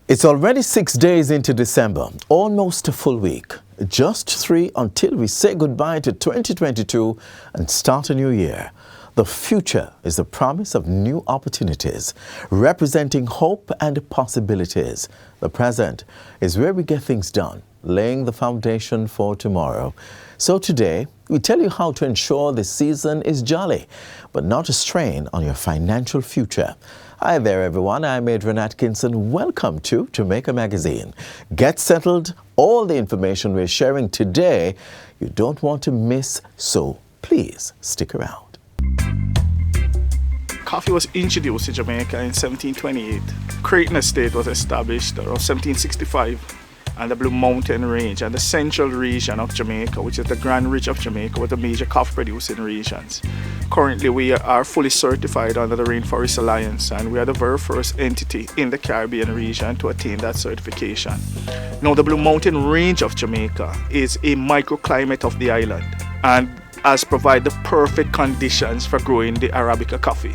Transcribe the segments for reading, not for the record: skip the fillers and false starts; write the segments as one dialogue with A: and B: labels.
A: It's already 6 days into December, almost a full week. Just 3 until we say goodbye to 2022 and start a new year. The future is the promise of new opportunities, representing hope and possibilities. The present is where we get things done, laying the foundation for tomorrow. So today, we tell you how to ensure the season is jolly, but not a strain on your financial future. Hi there, everyone. I'm Adrian Atkinson. Welcome to Jamaica Magazine. Get settled. All the information we're sharing today, you don't want to miss, so please stick around.
B: Coffee was introduced to Jamaica in 1728. Creighton Estate was established around 1765. And the Blue Mountain Range and the central region of Jamaica, which is the Grand Ridge of Jamaica, were the major coffee producing regions. Currently, we are fully certified under the Rainforest Alliance, and we are the very first entity in the Caribbean region to attain that certification. Now, the Blue Mountain Range of Jamaica is a microclimate of the island and has provided the perfect conditions for growing the Arabica coffee.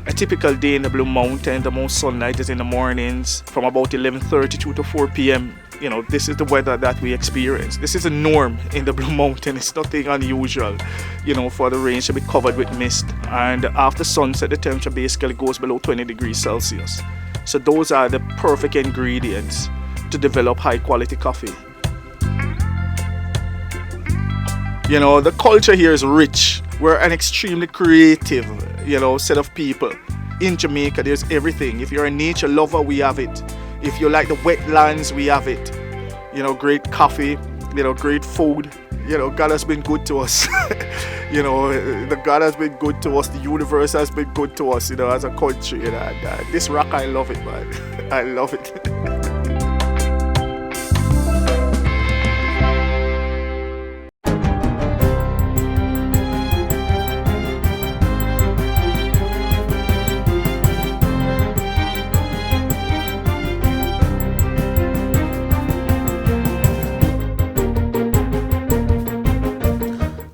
B: A typical day in the Blue Mountain, the most sunlight is in the mornings from about 11:32 to 4 p.m. You know, this is the weather that we experience. This is a norm in the Blue Mountain. It's nothing unusual, you know, for the range to be covered with mist. And after sunset, the temperature basically goes below 20 degrees Celsius. So those are the perfect ingredients to develop high quality coffee. You know, the culture here is rich. We're an extremely creative, set of people. In Jamaica, there's everything. If you're a nature lover, we have it. If you like the wetlands, we have it. Great coffee, great food. God has been good to us. The God has been good to us. The universe has been good to us, as a country. And this rock, I love it, man. I love it.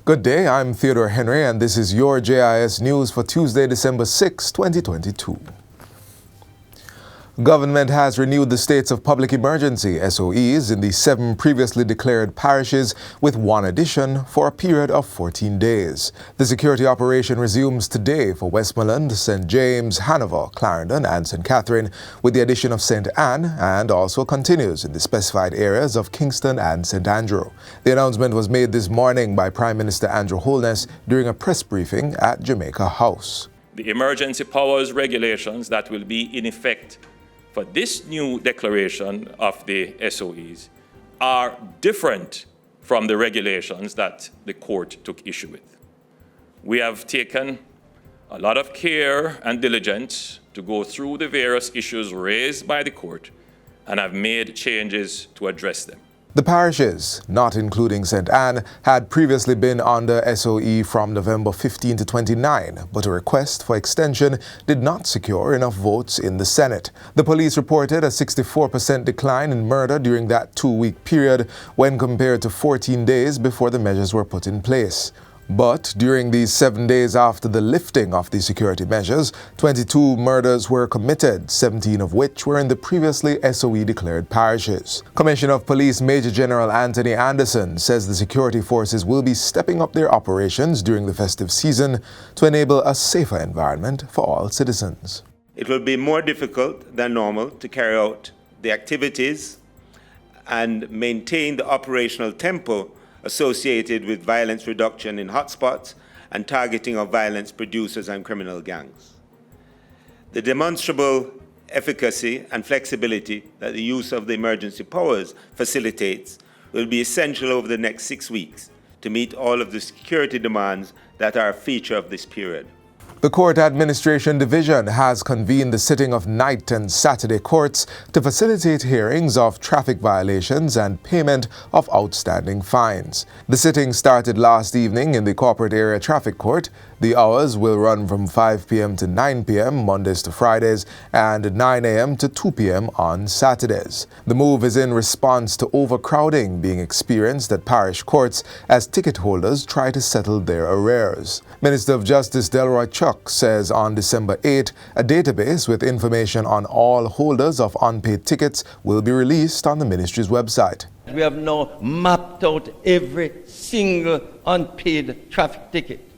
C: Good day, I'm Theodore Henry, and this is your JIS News for Tuesday, December 6, 2022. Government has renewed the states of public emergency, SOEs, in the 7 previously declared parishes with 1 addition for a period of 14 days. The security operation resumes today for Westmoreland, St. James, Hanover, Clarendon, and St. Catherine, with the addition of St. Anne, and also continues in the specified areas of Kingston and St. Andrew. The announcement was made this morning by Prime Minister Andrew Holness during a press briefing at Jamaica House.
D: The emergency powers regulations that will be in effect for this new declaration of the SOEs are different from the regulations that the court took issue with. We have taken a lot of care and diligence to go through the various issues raised by the court and have made changes to address them.
C: The parishes, not including St. Anne, had previously been under SOE from November 15 to 29, but a request for extension did not secure enough votes in the Senate. The police reported a 64% decline in murder during that 2-week period when compared to 14 days before the measures were put in place. But during these 7 days after the lifting of the security measures, 22 murders were committed, 17 of which were in the previously SOE-declared parishes. Commissioner of Police Major General Anthony Anderson says the security forces will be stepping up their operations during the festive season to enable a safer environment for all citizens.
E: It will be more difficult than normal to carry out the activities and maintain the operational tempo associated with violence reduction in hotspots and targeting of violence producers and criminal gangs. The demonstrable efficacy and flexibility that the use of the emergency powers facilitates will be essential over the next 6 weeks to meet all of the security demands that are a feature of this period.
C: The Court Administration Division has convened the sitting of night and Saturday courts to facilitate hearings of traffic violations and payment of outstanding fines. The sitting started last evening in the Corporate Area Traffic Court. The hours will run from 5 p.m. to 9 p.m. Mondays to Fridays and 9 a.m. to 2 p.m. on Saturdays. The move is in response to overcrowding being experienced at parish courts as ticket holders try to settle their arrears. Minister of Justice Delroy Chuck says on December 8, a database with information on all holders of unpaid tickets will be released on the ministry's website.
F: We have now mapped out every single unpaid traffic ticket.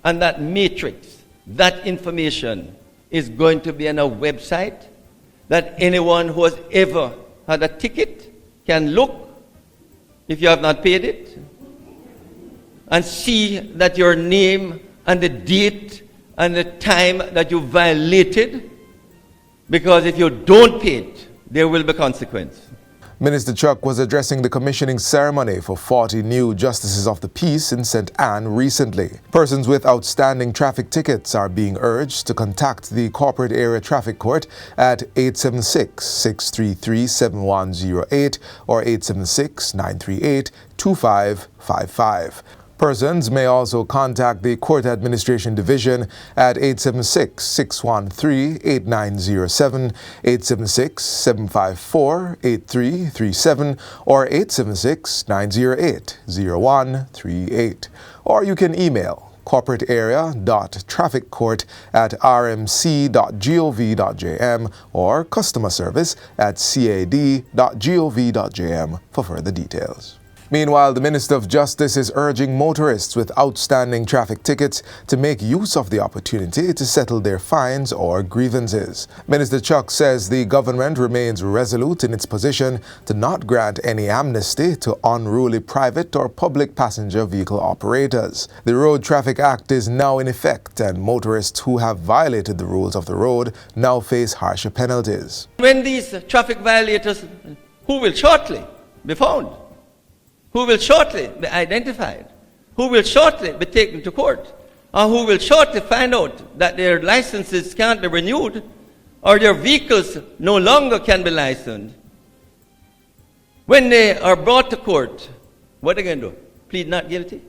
F: And that matrix, that information is going to be on a website that anyone who has ever had a ticket can look if you have not paid it and see that your name and the date and the time that you violated, because if you don't pay it, there will be consequence.
C: Minister Chuck was addressing the commissioning ceremony for 40 new Justices of the Peace in St. Anne recently. Persons with outstanding traffic tickets are being urged to contact the Corporate Area Traffic Court at 876-633-7108 or 876-938-2555. Persons may also contact the Court Administration Division at 876-613-8907, 876-754-8337, or 876-908-0138. Or you can email corporatearea.trafficcourt@rmc.gov.jm or customer service at cad.gov.jm for further details. Meanwhile, the Minister of Justice is urging motorists with outstanding traffic tickets to make use of the opportunity to settle their fines or grievances. Minister Chuck says the government remains resolute in its position to not grant any amnesty to unruly private or public passenger vehicle operators. The Road Traffic Act is now in effect, and motorists who have violated the rules of the road now face harsher penalties.
F: When these traffic violators, who will shortly be found, who will shortly be identified, who will shortly be taken to court, or who will shortly find out that their licenses can't be renewed or their vehicles no longer can be licensed. When they are brought to court, what are they going to do? Plead not guilty?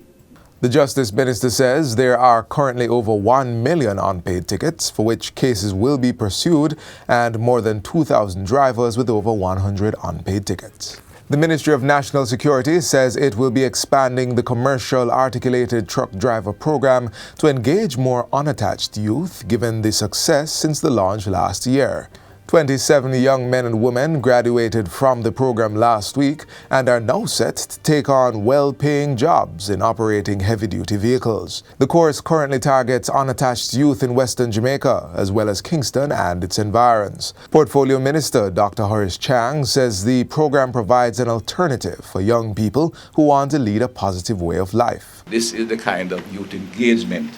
C: The Justice Minister says there are currently over 1 million unpaid tickets for which cases will be pursued and more than 2,000 drivers with over 100 unpaid tickets. The Ministry of National Security says it will be expanding the commercial articulated truck driver program to engage more unattached youth, given the success since the launch last year. 27 young men and women graduated from the program last week and are now set to take on well-paying jobs in operating heavy-duty vehicles. The course currently targets unattached youth in Western Jamaica, as well as Kingston and its environs. Portfolio Minister Dr. Horace Chang says the program provides an alternative for young people who want to lead a positive way of life.
G: This is the kind of youth engagement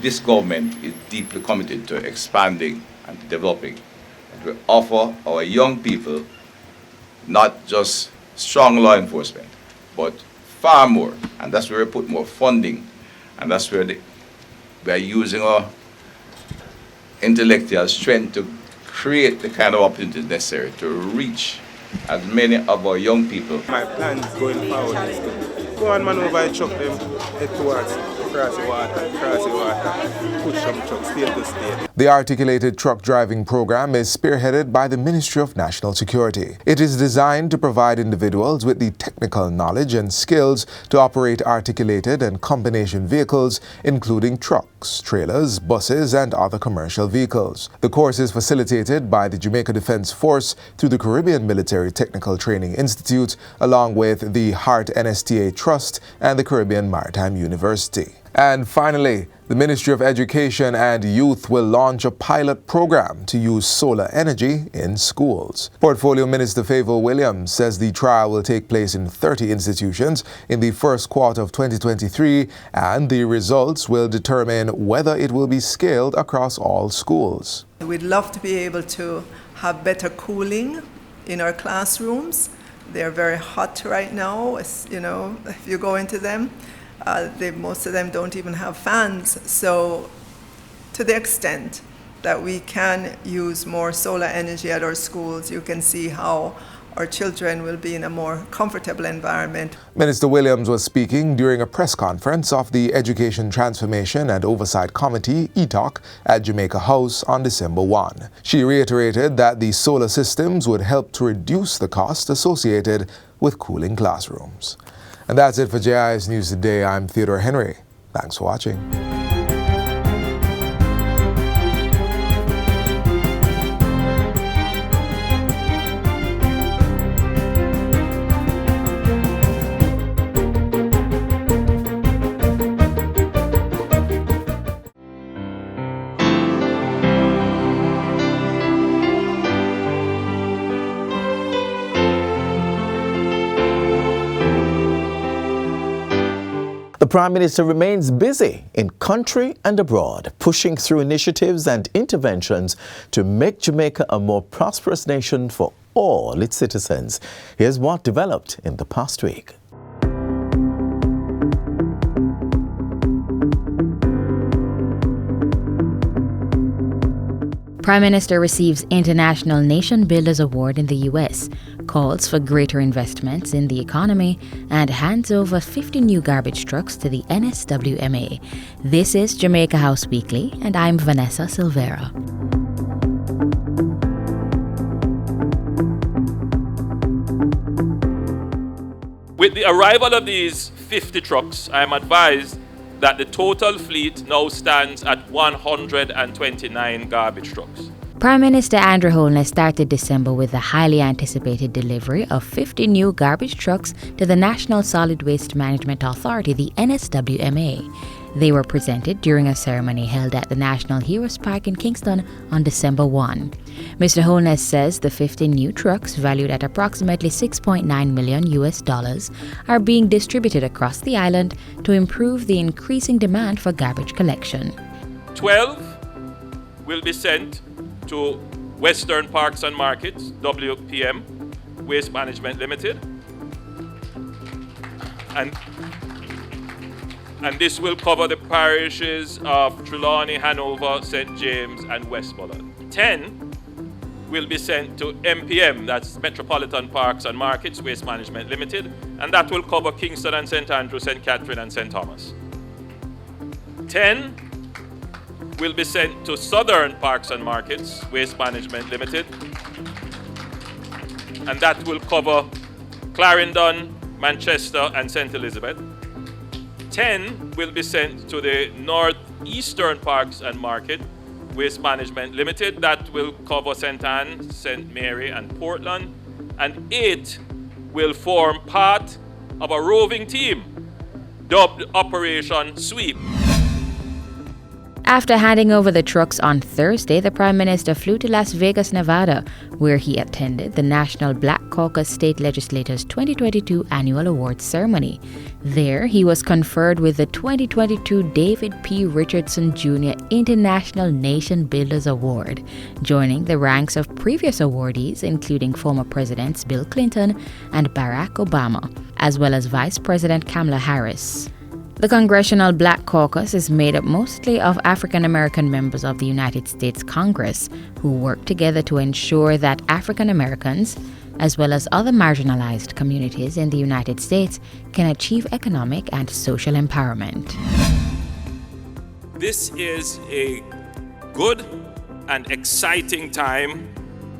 G: this government is deeply committed to expanding and developing. We offer our young people not just strong law enforcement, but far more. And that's where we put more funding. And that's where we are using our intellectual strength to create the kind of opportunities necessary to reach as many of our young people.
H: My plan going forward is to go and maneuver a truck them head towards cross the water, push some trucks state to state.
C: The articulated truck driving program is spearheaded by the Ministry of National Security. It is designed to provide individuals with the technical knowledge and skills to operate articulated and combination vehicles, including trucks, trailers, buses, and other commercial vehicles. The course is facilitated by the Jamaica Defense Force through the Caribbean Military Technical Training Institute, along with the Hart NSTA Trust and the Caribbean Maritime University. And finally, the Ministry of Education and Youth will launch a pilot program to use solar energy in schools. Portfolio Minister Favour Williams says the trial will take place in 30 institutions in the first quarter of 2023, and the results will determine whether it will be scaled across all schools.
I: We'd love to be able to have better cooling in our classrooms. They're very hot right now, if you go into them. Most of them don't even have fans. So to the extent that we can use more solar energy at our schools, you can see how our children will be in a more comfortable environment.
C: Minister Williams was speaking during a press conference of the Education Transformation and Oversight Committee, ETOC, at Jamaica House on December 1. She reiterated that the solar systems would help to reduce the cost associated with cooling classrooms. And that's it for JIS News Today. I'm Theodore Henry. Thanks for watching.
A: The Prime Minister remains busy in country and abroad, pushing through initiatives and interventions to make Jamaica a more prosperous nation for all its citizens. Here's what developed in the past week.
J: Prime Minister receives International Nation Builders Award in the U.S., calls for greater investments in the economy, and hands over 50 new garbage trucks to the NSWMA. This is Jamaica House Weekly, and I'm Vanessa Silvera.
D: With the arrival of these 50 trucks, I am advised that the total fleet now stands at 129 garbage trucks.
J: Prime Minister Andrew Holness started December with the highly anticipated delivery of 50 new garbage trucks to the National Solid Waste Management Authority, the NSWMA. They were presented during a ceremony held at the National Heroes Park in Kingston on December 1. Mr. Holness says the 50 new trucks, valued at approximately $6.9 million, are being distributed across the island to improve the increasing demand for garbage collection.
D: 12 will be sent to Western Parks and Markets, WPM, Waste Management Limited. And this will cover the parishes of Trelawney, Hanover, St. James, and Westmoreland. 10 will be sent to MPM, that's Metropolitan Parks and Markets, Waste Management Limited, and that will cover Kingston and St. Andrew, St. Catherine, and St. Thomas. 10 will be sent to Southern Parks and Markets, Waste Management Limited, and that will cover Clarendon, Manchester, and St. Elizabeth. 10 will be sent to the Northeastern Parks and Market, Waste Management Limited. That will cover St. Anne, St. Mary, and Portland. And 8 will form part of a roving team dubbed Operation Sweep.
J: After handing over the trucks on Thursday, the Prime Minister flew to Las Vegas, Nevada, where he attended the National Black Caucus State Legislators 2022 Annual Awards Ceremony. There, he was conferred with the 2022 David P. Richardson Jr. International Nation Builders Award, joining the ranks of previous awardees, including former Presidents Bill Clinton and Barack Obama, as well as Vice President Kamala Harris. The Congressional Black Caucus is made up mostly of African American members of the United States Congress who work together to ensure that African Americans, as well as other marginalized communities in the United States, can achieve economic and social empowerment.
D: This is a good and exciting time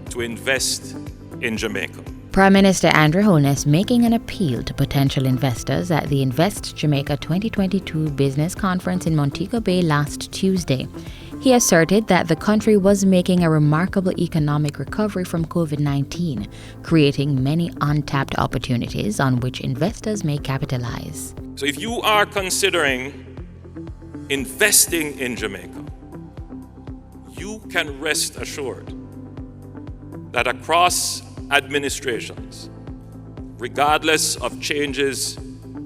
D: to invest in Jamaica.
J: Prime Minister Andrew Holness making an appeal to potential investors at the Invest Jamaica 2022 Business Conference in Montego Bay last Tuesday. He asserted that the country was making a remarkable economic recovery from COVID-19, creating many untapped opportunities on which investors may capitalize.
D: So if you are considering investing in Jamaica, you can rest assured that across administrations, regardless of changes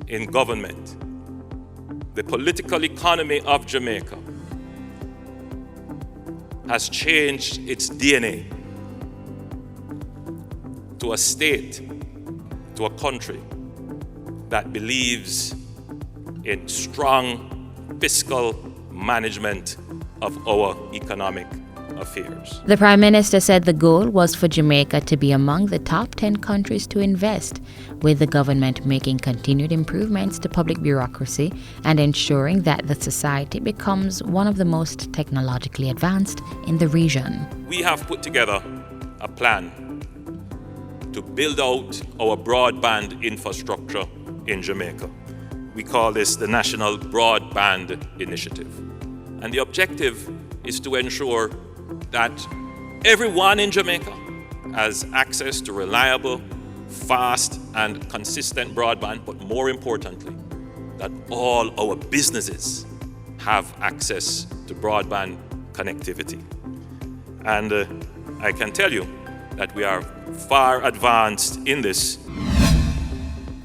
D: in government, the political economy of Jamaica has changed its DNA to a state, to a country that believes in strong fiscal management of our economic affairs.
J: The Prime Minister said the goal was for Jamaica to be among the top 10 countries to invest, with the government making continued improvements to public bureaucracy and ensuring that the society becomes one of the most technologically advanced in the region.
D: We have put together a plan to build out our broadband infrastructure in Jamaica. We call this the National Broadband Initiative. And the objective is to ensure that everyone in Jamaica has access to reliable, fast, and consistent broadband, but more importantly, that all our businesses have access to broadband connectivity. And I can tell you that we are far advanced in this.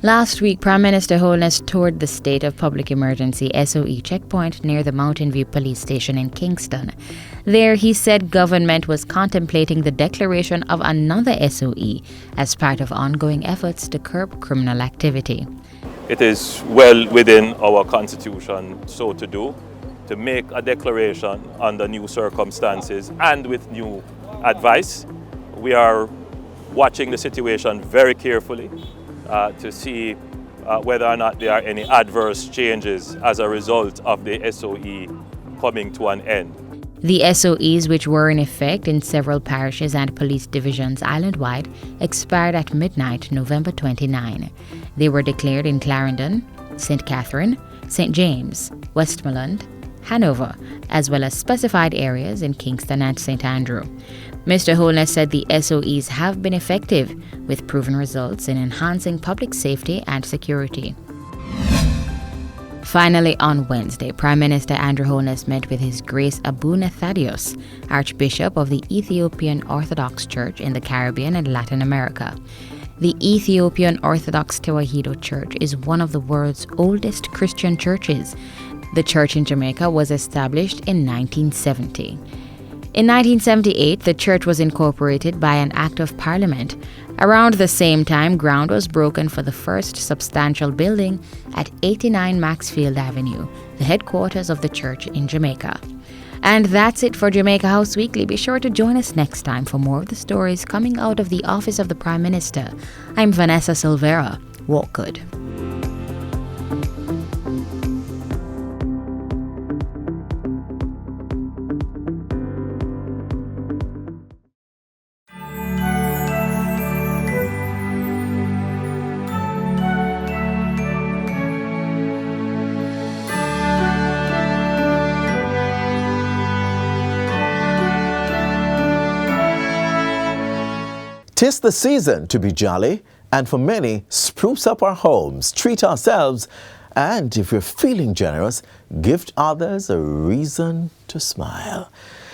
J: Last week, Prime Minister Holness toured the State of Public Emergency SOE checkpoint near the Mountain View Police Station in Kingston. There, he said government was contemplating the declaration of another SOE as part of ongoing efforts to curb criminal activity.
D: It is well within our constitution so to do, to make a declaration under new circumstances and with new advice. We are watching the situation very carefully to see whether or not there are any adverse changes as a result of the SOE coming to an end.
J: The SOEs, which were in effect in several parishes and police divisions island-wide, expired at midnight, November 29. They were declared in Clarendon, St. Catherine, St. James, Westmoreland, Hanover, as well as specified areas in Kingston and St. Andrew. Mr. Holness said the SOEs have been effective, with proven results in enhancing public safety and security. Finally, on Wednesday, Prime Minister Andrew Holness met with His Grace Abuna Thaddeus, Archbishop of the Ethiopian Orthodox Church in the Caribbean and Latin America. The Ethiopian Orthodox Tewahedo Church is one of the world's oldest Christian churches. The church in Jamaica was established in 1970. In 1978, the church was incorporated by an Act of Parliament. Around the same time, ground was broken for the first substantial building at 89 Maxfield Avenue, the headquarters of the church in Jamaica. And that's it for Jamaica House Weekly. Be sure to join us next time for more of the stories coming out of the office of the Prime Minister. I'm Vanessa Silvera. Walk good.
A: Tis the season to be jolly, and for many, spruce up our homes, treat ourselves, and if we're feeling generous, give others a reason to smile.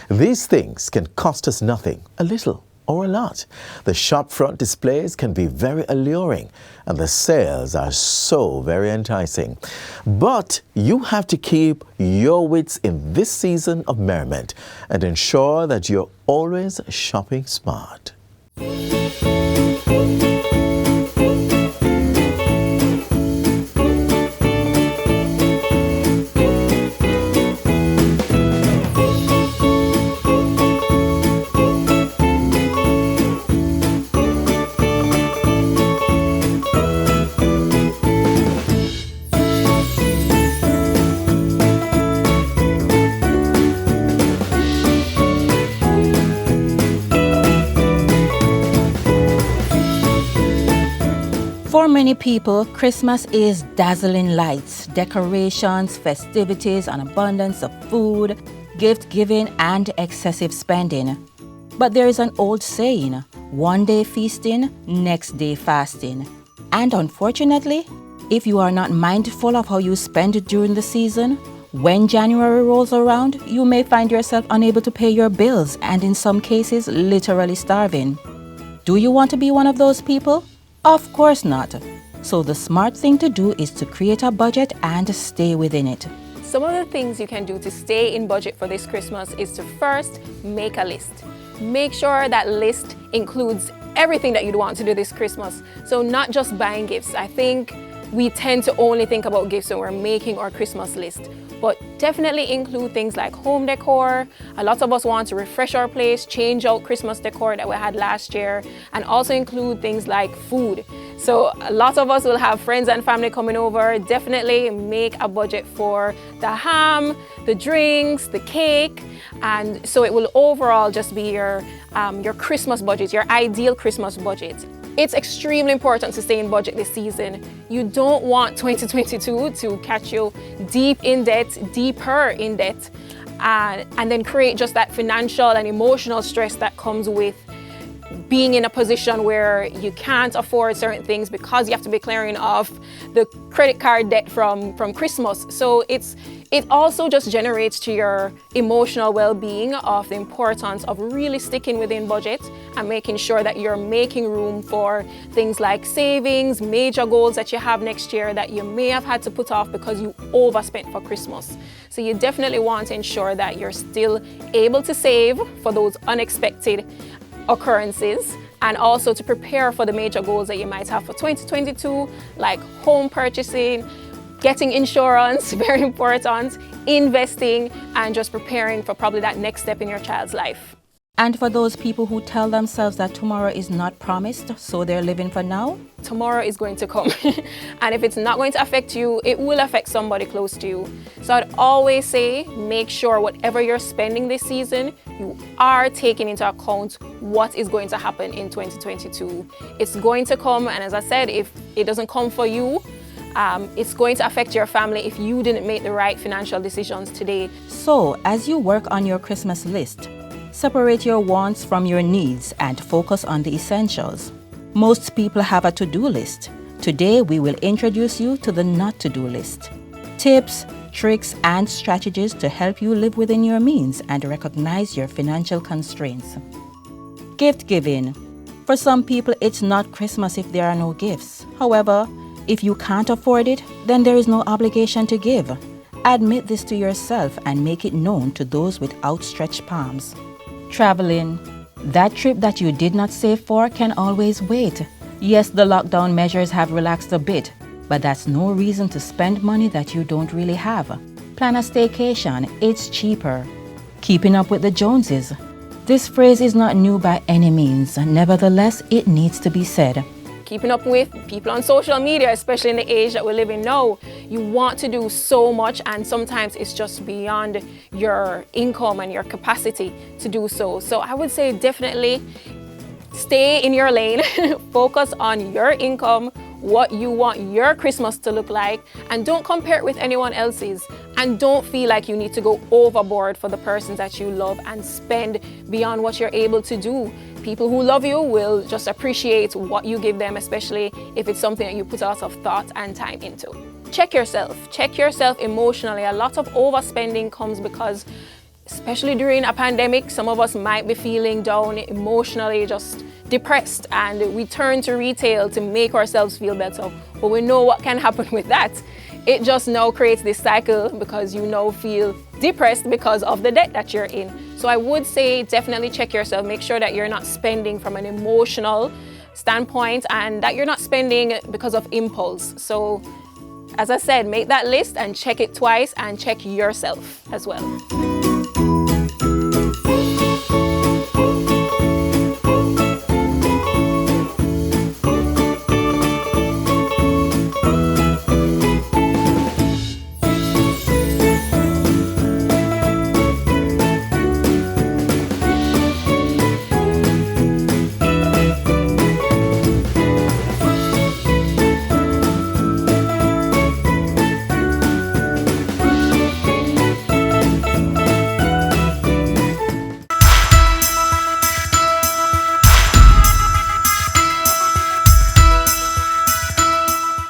A: These things can cost us nothing, a little or a lot. The shopfront displays can be very alluring, and the sales are so very enticing. But you have to keep your wits in this season of merriment and ensure that you're always shopping smart.
K: For many people, Christmas is dazzling lights, decorations, festivities, an abundance of food, gift giving, and excessive spending. But there is an old saying, one day feasting, next day fasting. And unfortunately, if you are not mindful of how you spend during the season, when January rolls around, you may find yourself unable to pay your bills and in some cases, literally starving. Do you want to be one of those people? Of course not. So the smart thing to do is to create a budget and stay within it.
L: Some of the things you can do to stay in budget for this Christmas is to first make a list. Make sure that list includes everything that you'd want to do this Christmas. So not just buying gifts. I think we tend to only think about gifts when we're making our Christmas list. But definitely include things like home decor. A lot of us want to refresh our place, change out Christmas decor that we had last year, and also include things like food. So a lot of us will have friends and family coming over. Definitely make a budget for the ham, the drinks, the cake, and so it will overall just be your Christmas budget, your ideal Christmas budget. It's extremely important to stay in budget this season. You don't want 2022 to catch you deeper in debt, and then create just that financial and emotional stress that comes with being in a position where you can't afford certain things because you have to be clearing off the credit card debt from Christmas. So it also just generates to your emotional well-being of the importance of really sticking within budget and making sure that you're making room for things like savings, major goals that you have next year that you may have had to put off because you overspent for Christmas. So you definitely want to ensure that you're still able to save for those unexpected occurrences, and also to prepare for the major goals that you might have for 2022, like home purchasing, getting insurance, very important, investing, and just preparing for probably that next step in your child's life.
K: And for those people who tell themselves that tomorrow is not promised, so they're living for now?
L: Tomorrow is going to come. And if it's not going to affect you, it will affect somebody close to you. So I'd always say, make sure whatever you're spending this season, you are taking into account what is going to happen in 2022. It's going to come, and as I said, if it doesn't come for you, it's going to affect your family if you didn't make the right financial decisions today.
K: So, as you work on your Christmas list, separate your wants from your needs and focus on the essentials. Most people have a to-do list. Today, we will introduce you to the not-to-do list. Tips, tricks, and strategies to help you live within your means and recognize your financial constraints. Gift giving. For some people, it's not Christmas if there are no gifts. However, if you can't afford it, then there is no obligation to give. Admit this to yourself and make it known to those with outstretched palms. Traveling. That trip that you did not save for can always wait. Yes, the lockdown measures have relaxed a bit, but that's no reason to spend money that you don't really have. Plan a staycation, it's cheaper. Keeping up with the Joneses. This phrase is not new by any means, nevertheless, it needs to be said.
L: Keeping up with people on social media, especially in the age that we're living now, you want to do so much, and sometimes it's just beyond your income and your capacity to do so. So I would say definitely stay in your lane, focus on your income, what you want your Christmas to look like, and don't compare it with anyone else's. And don't feel like you need to go overboard for the persons that you love and spend beyond what you're able to do. People who love you will just appreciate what you give them, especially if it's something that you put a lot of thought and time into. Check yourself emotionally. A lot of overspending comes because, especially during a pandemic, some of us might be feeling down emotionally, just depressed, and we turn to retail to make ourselves feel better. But we know what can happen with that. It just now creates this cycle because you now feel depressed because of the debt that you're in. So I would say definitely check yourself, make sure that you're not spending from an emotional standpoint and that you're not spending because of impulse. So as I said, make that list and check it twice and check yourself as well.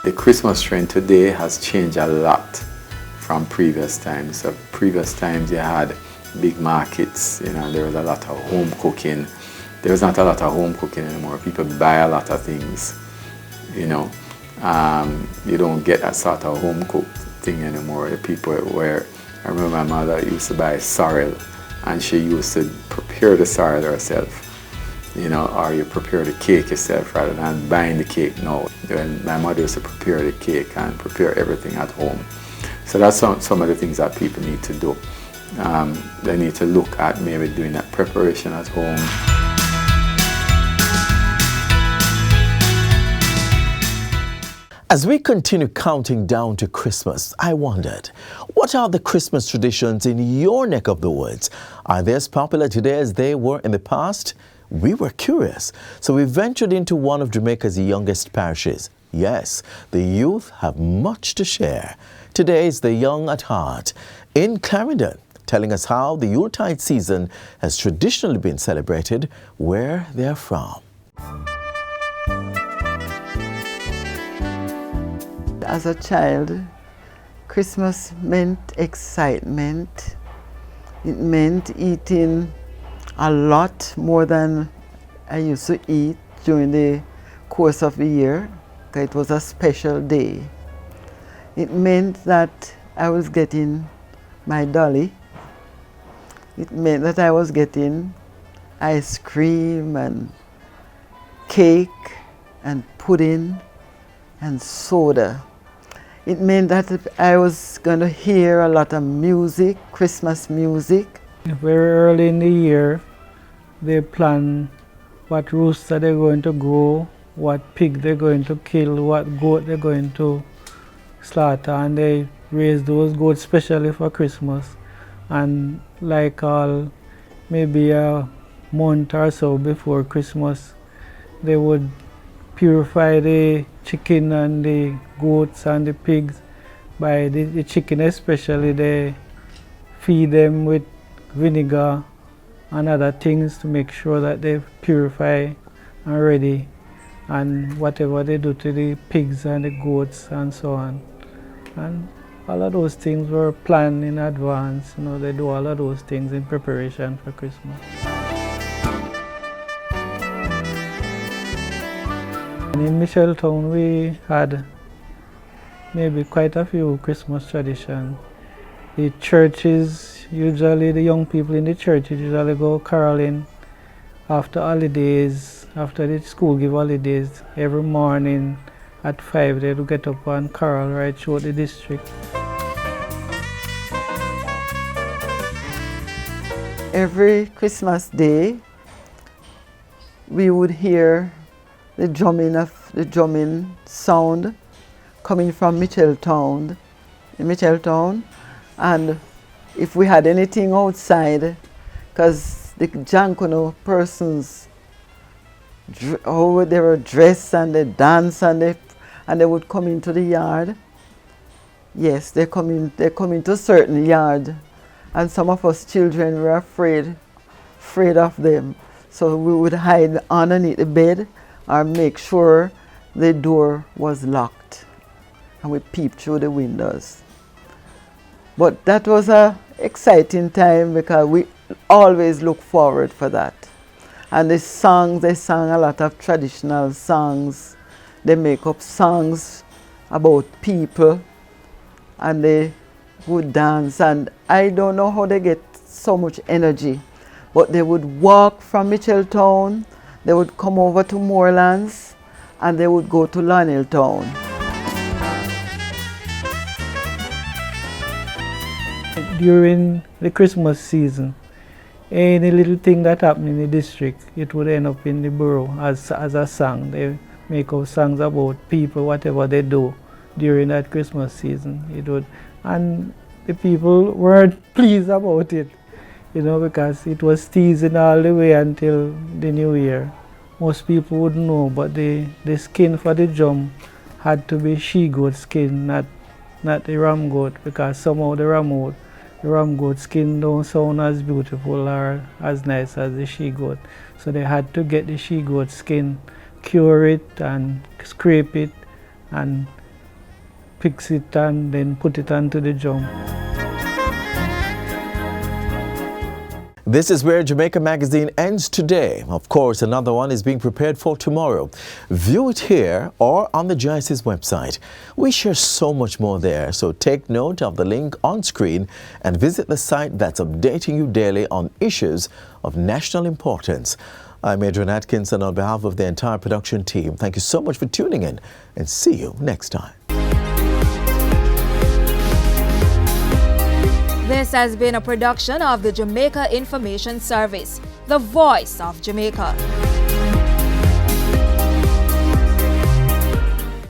M: The Christmas trend today has changed a lot from previous times. So previous times you had big markets, there was a lot of home cooking. There's not a lot of home cooking anymore. People buy a lot of things, you don't get that sort of home cooked thing anymore. The people where, I remember my mother used to buy sorrel and she used to prepare the sorrel herself. or you prepare the cake yourself rather than buying the cake now. When my mother used to prepare the cake and prepare everything at home. So that's some of the things that people need to do. They need to look at maybe doing that preparation at home.
A: As we continue counting down to Christmas, I wondered, what are the Christmas traditions in your neck of the woods? Are they as popular today as they were in the past? We were curious, so we ventured into one of Jamaica's youngest parishes. Yes, the youth have much to share. Today is the Young at Heart in Clarendon, telling us how the Yuletide season has traditionally been celebrated where they're from.
N: As a child, Christmas meant excitement. It meant eating a lot more than I used to eat during the course of the year. It was a special day. It meant that I was getting my dolly. It meant that I was getting ice cream and cake and pudding and soda. It meant that I was going to hear a lot of music, Christmas music.
O: Very early in the year, they plan what rooster they're going to grow, what pig they're going to kill, what goat they're going to slaughter, and they raise those goats specially for Christmas. And like maybe a month or so before Christmas, they would purify the chicken and the goats and the pigs. By the chicken especially, they feed them with vinegar and other things to make sure that they purify and ready, and whatever they do to the pigs and the goats and so on. And all of those things were planned in advance. They do all of those things in preparation for Christmas. And in Micheltown, we had maybe quite a few Christmas traditions. The churches, usually the young people in the churches usually go caroling after holidays, after the school give holidays. Every morning at 5 they would get up and carol right through the district.
N: Every Christmas day, we would hear the drumming sound coming from Micheltown, and if we had anything outside, because the Jankono persons, they were dressed and they dance and they would come into the yard. Yes, they come into a certain yard, and some of us children were afraid of them. So we would hide underneath the bed or make sure the door was locked, and we peeped through the windows. But that was an exciting time because we always look forward for that. And they sang a lot of traditional songs. They make up songs about people, and they would dance. And I don't know how they get so much energy, but they would walk from Micheltown, they would come over to Moorlands, and they would go to Loneltown.
O: During the Christmas season, any little thing that happened in the district, it would end up in the borough as a song. They make up songs about people, whatever they do during that Christmas season. And the people weren't pleased about it, because it was teasing all the way until the New Year. Most people wouldn't know, but the skin for the drum had to be she-goat skin, not the ram goat, because somehow the ram goat skin don't sound as beautiful or as nice as the she-goat. So they had to get the she-goat skin, cure it and scrape it and fix it and then put it onto the drum.
A: This is where Jamaica Magazine ends today. Of course, another one is being prepared for tomorrow. View it here or on the GIC's website. We share so much more there, so take note of the link on screen and visit the site that's updating you daily on issues of national importance. I'm Adrian Atkins, and on behalf of the entire production team, thank you so much for tuning in, and see you next time.
P: This has been a production of the Jamaica Information Service, the voice of Jamaica.